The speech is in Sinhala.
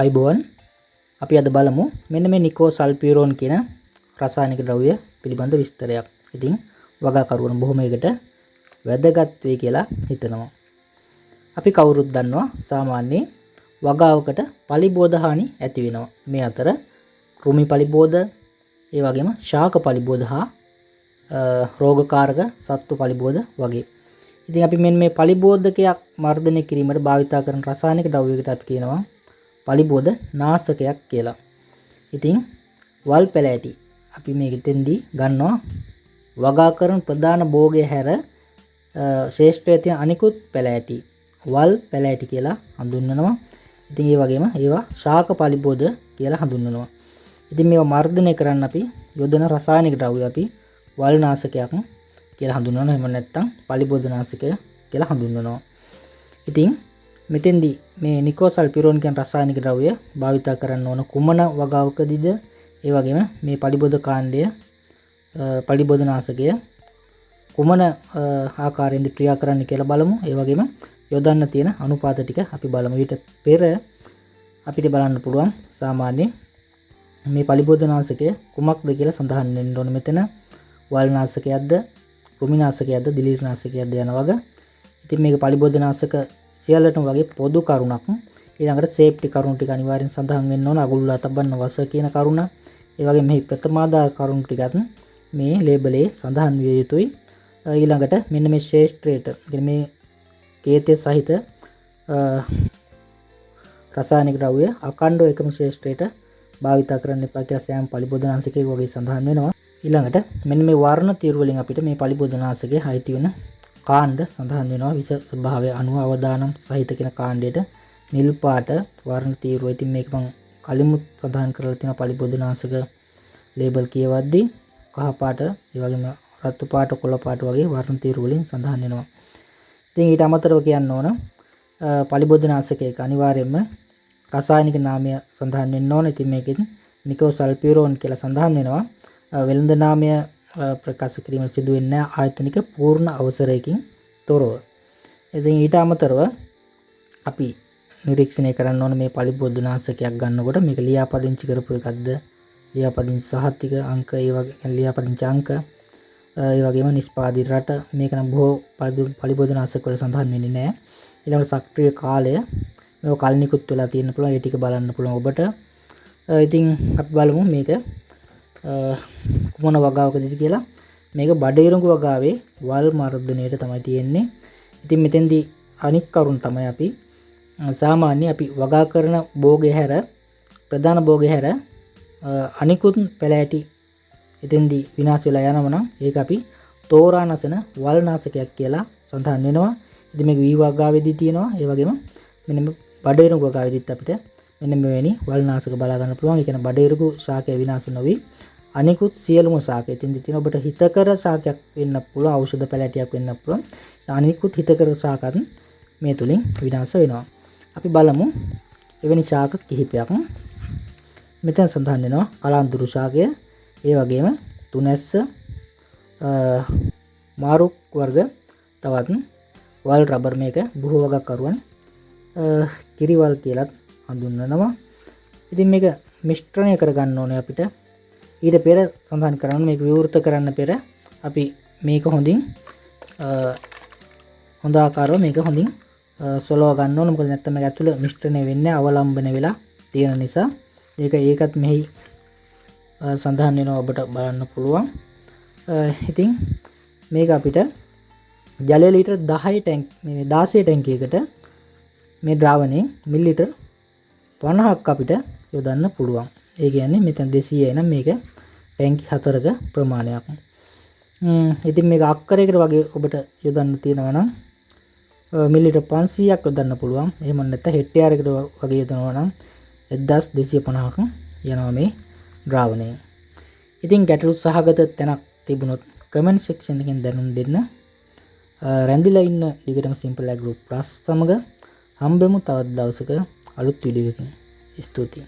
අයිබෝන් අපි අද බලමු මෙන්න මේ නිකෝසල්ෆියුරෝන් කියන රසායනික ද්‍රව්‍ය පිළිබඳ විස්තරයක්. ඉතින් වගාකරුවන් බොහොම ඒකට වැදගත් වෙයි කියලා හිතනවා. අපි කවුරුත් දන්නවා සාමාන්‍ය වගාවකට පලිබෝධ හානි ඇති වෙනවා. මේ අතර කෘමි පලිබෝධ, ඒ වගේම ශාක පලිබෝධ හා රෝගකාරක සත්තු පලිබෝධ වගේ. ඉතින් අපි මෙන්න මේ පලිබෝධකයක් මර්ධනය කිරීමට භාවිත කරන රසායනික ද්‍රව්‍යයකට අපි කියනවා පලිබෝධ නාශකයක් කියලා. ඉතින් වල් පැලෑටි අපි මේකෙන්දී ගන්නවා වගා කරන ප්‍රධාන භෝගය හැර ශේෂ්ඨයේ තියෙන අනිකුත් පැලෑටි වල් පැලෑටි කියලා හඳුන්වනවා. ඉතින් ඒ වගේම ඒවා ශාක පලිබෝධ කියලා හඳුන්වනවා. ඉතින් මේවා මර්ධනය කරන්න අපි යොදන රසායනික ද්‍රව්‍ය අපි වල් නාශකයක් කියලා හඳුන්වනවා. එහෙම නැත්නම් පලිබෝධ නාශකය කියලා හඳුන්වනවා. ඉතින් මෙතෙන්දී මේ නිකෝසල්ෆියුරෝන් කියන රසායනික ද්‍රව්‍ය භාවිත කරන්න ඕන කුමන වගාවකදීද? ඒ වගේම මේ පලිබෝධ කාණ්ඩය පලිබෝධ නාශකය කුමන ආකාරයෙන්ද ක්‍රියා කරන්න කියලා බලමු. ඒ වගේම යොදන්න තියෙන අනුපාත ටික අපි බලමු. ඊට පෙර අපිට බලන්න පුළුවන් සාමාන්‍ය මේ පලිබෝධ නාශකය කුමක්ද කියලා සඳහන් වෙන්න ඕන. මෙතන වල් නාශකයක්ද, කෘමි නාශකයක්ද, දිලීර නාශකයක්ද යන වගේ. ඉතින් මේක පලිබෝධ නාශක සියල්ලටම වගේ පොදු කරුණක්. ඊළඟට සේෆ්ටි කරුණු ටික අනිවාර්යෙන් සඳහන් වෙන්න ඕන. අගුල්ලා තබන්න වස කියන කරුණ. ඒ වගේ මේ ප්‍රථමාදාර කරුණු ටිකත් මේ ලේබලේ සඳහන් විය යුතුයි. ඊළඟට මෙන්න මේ ශේෂ්ත්‍රයට, කියන්නේ මේ කේතය සහිත රසායනික ද්‍රව්‍ය අකණ්ඩව එකම ශේෂ්ත්‍රයට භාවිත කරන්න එපා කියලා සෑම පලිබෝධ නාශකයක වගේ සඳහන් වෙනවා. ඊළඟට මෙන්න මේ වර්ණ තීරු වලින් අපිට මේ පලිබෝධ නාශකයේ අයිති වෙන කාණ්ඩ සඳහන් වෙනවා. විෂ ස්වභාවය අණු අවදානම් සහිත කියන කාණ්ඩයට නිල් පාට වර්ණ තීරුව. ඉතින් මේක මම කලිමුත් සඳහන් කරලා තියෙන පලිබෝධ නාශක ලේබල් කියවද්දී කහ පාට, ඒ වගේම රතු පාට, කොළ පාට වගේ වර්ණ තීරු වලින් සඳහන් වෙනවා. ඉතින් ඊට අමතරව කියන්න ඕන පලිබෝධ නාශකයක අනිවාර්යයෙන්ම රසායනික නාමය සඳහන් වෙන්න ඕන. ඉතින් මේකෙන් නිකෝසල්ෆියුරෝන් කියලා සඳහන් වෙනවා. වෙළඳ නාමය ප්‍රකාශ කිරීම සිදු වෙන්නේ ආයතනික පූර්ණ අවසරයකින් තොරව. ඉතින් ඊට අමතරව අපි නිරීක්ෂණය කරන්න ඕන මේ පලිබෝධ නාශකයක් ගන්නකොට මේක ලියාපදිංචි කරපු එකක්ද, ලියාපදිංචි සහතික අංක, ඒ වගේ ලියාපදිංචි අංක, ඒ වගේම නිෂ්පාදිත රට මේක නම් බොහෝ පලිබෝධ නාශක වල සඳහන් වෙන්නේ නැහැ. ඊළඟට සක්‍රීය කාලය මේක කල්නිකුත් වෙලා තියෙන්න පුළුවන්. ඒ ටික බලන්න පුළුවන් ඔබට. ඉතින් අපි බලමු මේක කුමන වගාවකදීද කියලා. මේක බඩේරුඟු වගාවේ වල් මර්ධනයට තමයි තියෙන්නේ. ඉතින් මෙතෙන්දී අනික් කරුණ තමයි අපි සාමාන්‍ය අපි වගා කරන භෝගය හැර, ප්‍රධාන භෝගය හැර අනිකුත් පැලෑටි එතෙන්දී විනාශ වෙලා යනවා නම් ඒක අපි තෝරා නැසන වල් නාශකයක් කියලා සඳහන් වෙනවා. ඉතින් මේක වී වගාවේදී තියෙනවා. ඒ වගේම මෙන්න බඩේරුඟු වගාවේදීත් අපිට මෙන්න මෙවැනි වල් නාශක බලා ගන්න පුළුවන්. ඒ කියන්නේ බඩේරුඟු ශාකය විනාශ නොවි අනිකුත් සියලුම ශාක එතෙන්දී තියෙන ඔබට හිතකර ශාකයක් වෙන්න පුළුවන්, ඖෂධ පැලෑටියක් වෙන්න පුළුවන්. අනිකුත් හිතකර ශාකත් මේ තුලින් විනාශ වෙනවා. අපි බලමු එවැනි ශාක කිහිපයක්. මෙතන සඳහන් වෙනවා කලාන්දුරු ශාකය, ඒ වගේම තුනැස්ස, මාරුක් වර්ග, තවත් වල් රබර්. මේක බොහෝ වගකරුවන් කිරිවල් කියලාත් හඳුන්වනවා. ඉතින් මේක මිශ්‍රණය කරගන්න ඕනේ අපිට. ඊට පෙර සඳහන් කරන්න මේක විවෘත කරන්න පෙර අපි මේක හොඳින් හොඳ ආකාරව මේක හොඳින් සොලව ගන්න ඕන. මොකද නැත්නම් මේක ඇතුළේ මිශ්‍රණය වෙන්නේ අවලම්බන වෙලා තියෙන නිසා. ඒකත් මෙහි සඳහන් වෙනවා, ඔබට බලන්න පුළුවන්. ඉතින් මේක අපිට ජලය ලීටර් 16 ටැංකියකට මේ ද්‍රාවණයෙන් මිලිලිටර් 50ක් අපිට යොදන්න පුළුවන්. ඒ කියන්නේ මෙතන 200 නම් මේක ටැංකි 4ක ප්‍රමාණයක්. ඉතින් මේක අක්කරයකට වගේ ඔබට යොදන්න තියෙනවා නම් මිලිලිටර් 500ක් යොදන්න පුළුවන්. එහෙම නැත්නම් හෙක්ටයාරයකට වගේ යොදනවා නම් 1250ක් යනවා මේ ද්‍රාවණය. ඉතින් ගැටලු සහගත තැනක් තිබුණොත් කමෙන්ට් සෙක්ෂන් එකෙන් දැනුම් දෙන්න. රැඳිලා ඉන්න දිගටම Simple Agro Plus සමග හම්බෙමු තවත් දවසක අලුත් වීඩියෝ එකකින්. ස්තුතියි.